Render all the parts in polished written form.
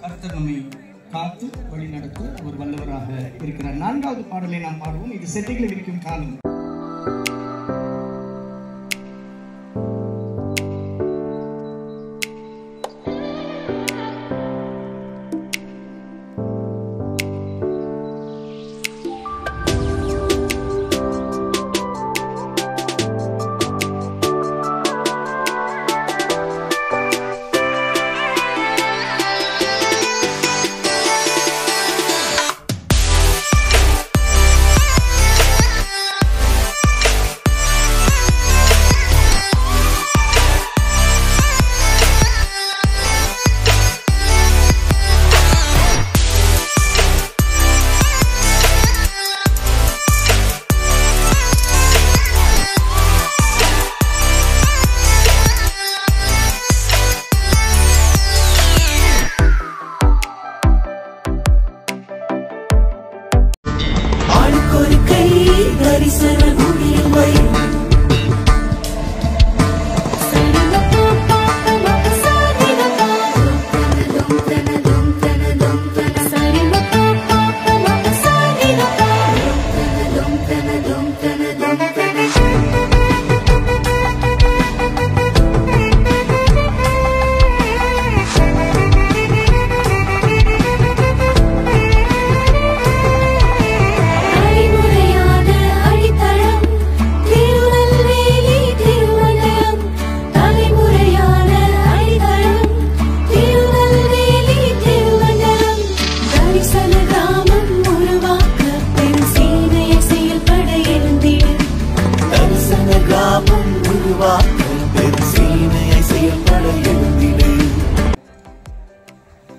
கர்த்தர் நம்மை காத்து வழி நடத்த அவர் வல்லவராக இருக்கிறார். 4வது பாடலை நாம் பாடுவோம். இது செட்டைகளை விரிக்கும் காலம்.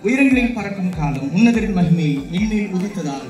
உயரங்களில் பறக்கும் காலம் உன்னதரின் மகிமை என்மேல் உதித்ததால்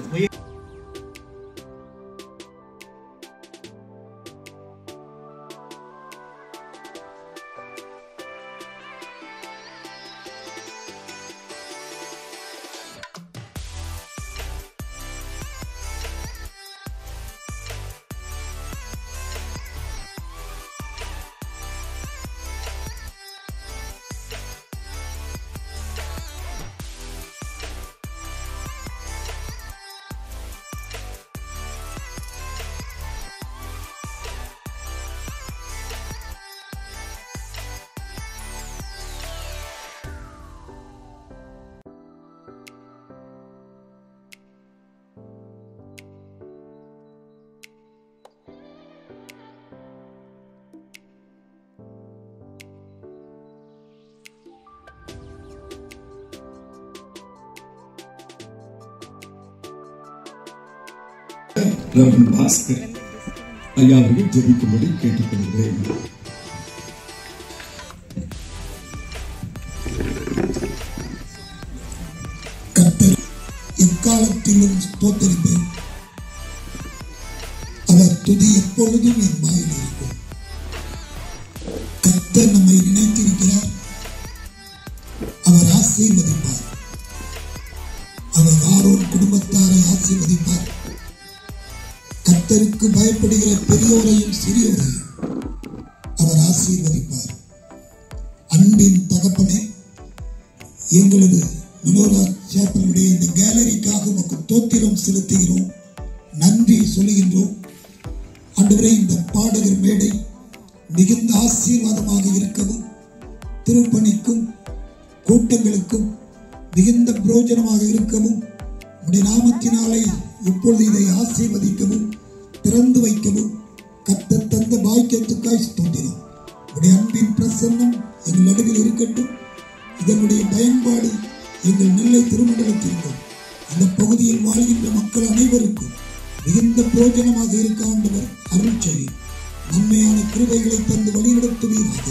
பாஸ்கர் ஐயா அவர்கள் ஜெபிக்கும்படி கேட்டுக்கொள்கிறேன். கர்த்தர் எக்காலத்திலும் ஸ்தோத்திரிப்பேன். அவர் துதி எப்பொழுதும் என் வாயில் இருக்கும். கர்த்தர் நம்மை நினைத்திருக்கிறார். அவர் ஆசீர்வதிப்பார். அவர் ஆரோன் குடும்பத்தாரை ஆசீர்வதிப்பார். கர்த்தருக்கு பயப்படுகிற பெரியோரையும் சிறியோரையும் அவர் ஆசீர்வதிப்பார். அன்பின் தகப்பனே, எங்களது மினோரா சேப்பலுடைய இந்த கேலரிக்காக உமக்கு தோத்திரம் செலுத்துகிறோம், நன்றி சொல்லுகின்றோம். ஆண்டவரே, இந்த பாடகர் மேடை மிகுந்த ஆசீர்வாதமாக இருக்கவும், திருப்பணிக்கும் கூட்டங்களுக்கும் மிகுந்த பிரயோஜனமாக இருக்கவும், உடைய நாமத்தினாலே இப்பொழுது இதை ஆசீர்வதிக்கவும் திறந்து வைக்கவும் கர்த்தர் தந்த பாக்கியத்துக்காய் ஸ்தோத்திரம். உடைய அன்பின் பிரசன்னம் எங்கள் நடுவில் இருக்கட்டும். இதனுடைய பயன்பாடு எங்கள் நெல்லை திருமண்டலத்திற்கும் அந்த பகுதியில் வாழ்கின்ற மக்கள் அனைவருக்கும் மிகுந்த பிரயோஜனமாக இருக்க ஆண்டவர் அருள் செய்யும். நன்மையான கிருபைகளை தந்து வழிநடத்துவீராக.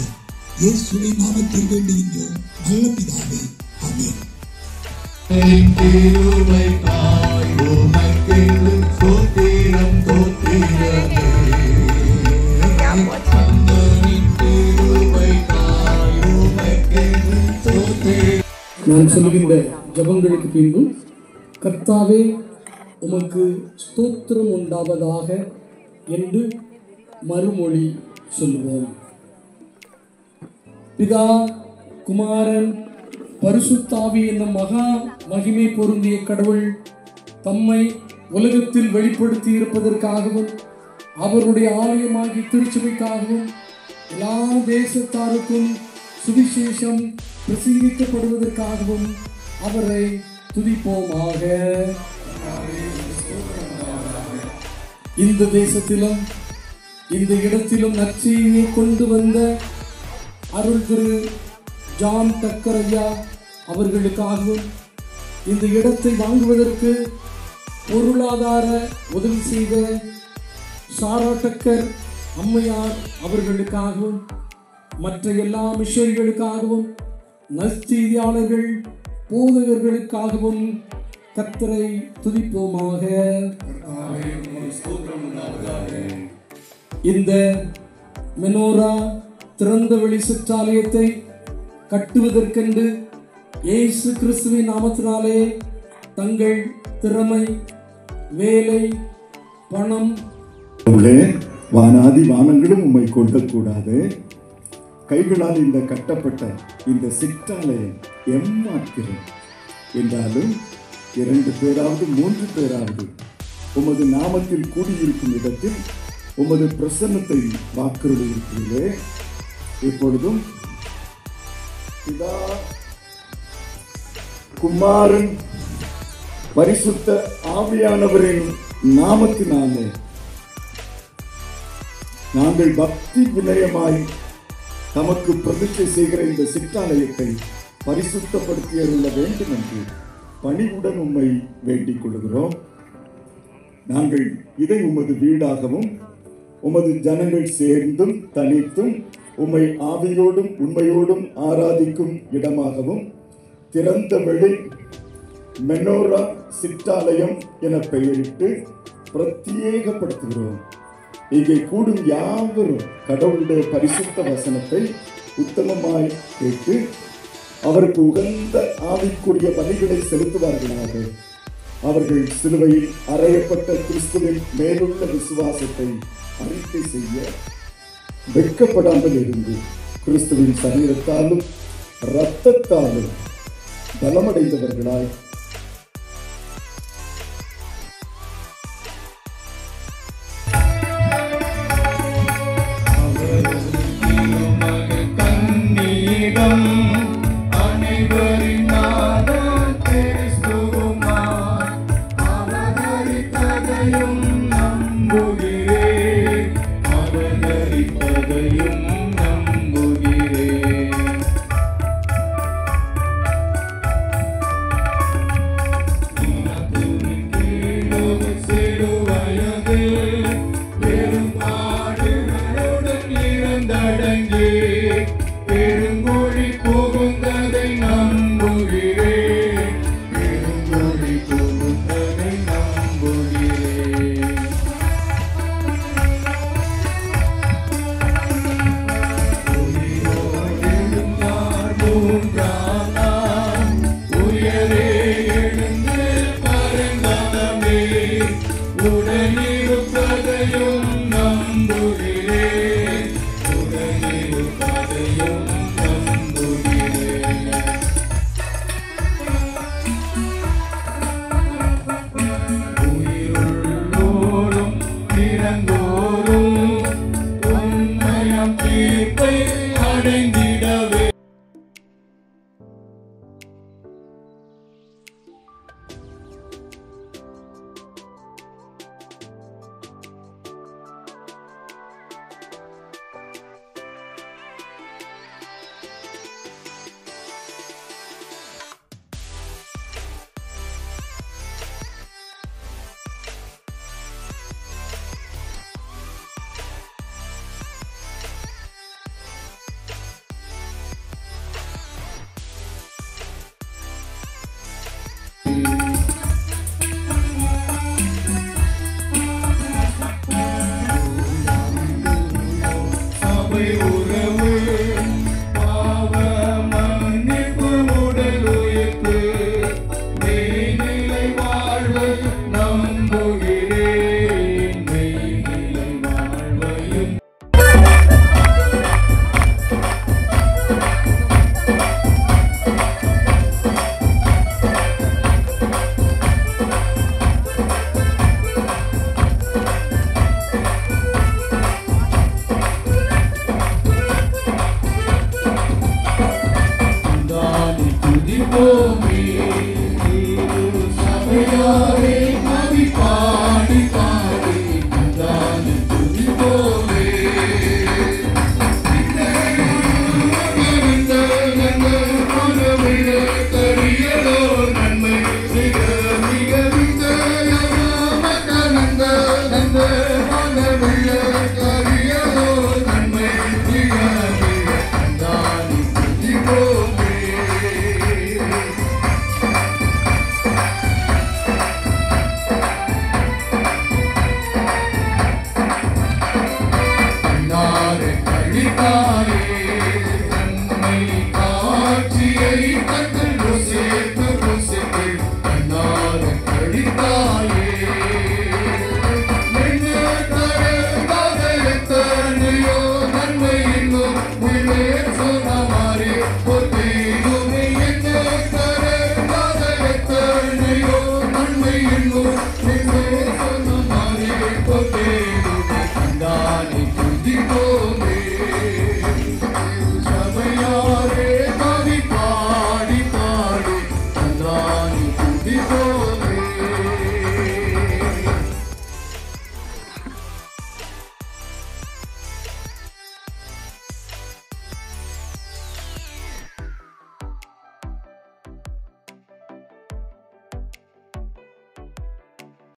இயேசுவின் நாமத்தில் வேண்டுகின்றோம் நல்ல பிதாவே, ஆமென். நான் சொல்லுகின்ற ஜபங்களுக்கு பின்பும் கர்த்தாவே உமக்கு ஸ்தோத்திரம் உண்டாவதாக என்று மறுமொழி சொல்லுவோம். பிதா, குமாரன், பரிசுத்தாவி என்னும் மகா மகிமை பொருந்திய கடவுள் தம்மை உலகத்தில் வெளிப்படுத்தி இருப்பதற்காகவும் அவருடைய ஆலயமாகி திருச்சபைக்காகவும் எல்லா தேசத்தாருக்கும் சுவிசேஷம் பிரசங்கிக்கப்படுவதற்காகவும் அவரை துதிப்போமாக. இந்த தேசத்திலும் இந்த இடத்திலும் நற்செய்தியை கொண்டு வந்த அருள் திரு ஜான் டக்கரையா அவர்களுக்காகவும் இந்த இடத்தை வாங்குவதற்கு பொருளாதார உதவி செய்த சாரா டக்கர் அம்மையார் அவர்களுக்காகவும் மற்ற எல்லா மிஷனரிகளுக்காகவும் நற்செய்தியாளர்கள் போதகர்களுக்காகவும் கர்த்தரை துதிப்போமாக. இந்த மெனோரா திறந்த வெளி சிற்றாலயத்தை கட்டுவதற்கென்று இயேசு கிறிஸ்துவின் நாமத்தினாலே தங்கள் திறமை, வேலை, பணம், வானாதி வானங்களும் உம்மை கொள்ளக்கூடாது. கைகளால் இந்த கட்டப்பட்ட இந்த சிற்றாலயம் எம்மாத்திரம் என்றாலும் 2 பேராவது 3 பேராவது உமது நாமத்தில் கூடியிருக்கும் இடத்தில் உமது பிரசன்னத்தை வாக்குறுதியிருக்கிறீர்களே. இப்பொழுதும் பிதா, குமாரன், பரிசுத்த ஆவியானவரின் நாமத்தினாலே நாங்கள் பக்தி வினயமாய் தமக்கு பிரதிஷ்டை செய்கிற இந்த சிற்றாலயத்தை பரிசுத்தப்படுத்தியருள வேண்டும் என்று பணிவுடன் உம்மை வேண்டிக் கொள்கிறோம். நாங்கள் இதை உமது வீடாகவும் உமது ஜனங்கள் சேர்ந்தும் தனித்தும் உம்மை ஆவியோடும் உண்மையோடும் ஆராதிக்கும் இடமாகவும் திறந்த வெளி மெனோரா சிற்றாலயம் என பெயரிட்டு பிரத்யேகப்படுத்துகிறோம். இங்கே கூடும் யாவரும் கடவுளுடைய பரிசுத்த வசனத்தை உத்தமமாய் கேட்டு அவருக்கு உகந்த ஆவிக்குரிய பலிகளை செலுத்துவார்களாக. அவர்கள் சிலுவையில் அறையப்பட்ட கிறிஸ்துவின் மேலுள்ள விசுவாசத்தை அறிக்கை செய்ய வெட்கப்படாமல் இருந்து கிறிஸ்துவின் சரீரத்தாலும் இரத்தத்தாலும் பலமடைந்தவர்களாய் Hallelujah.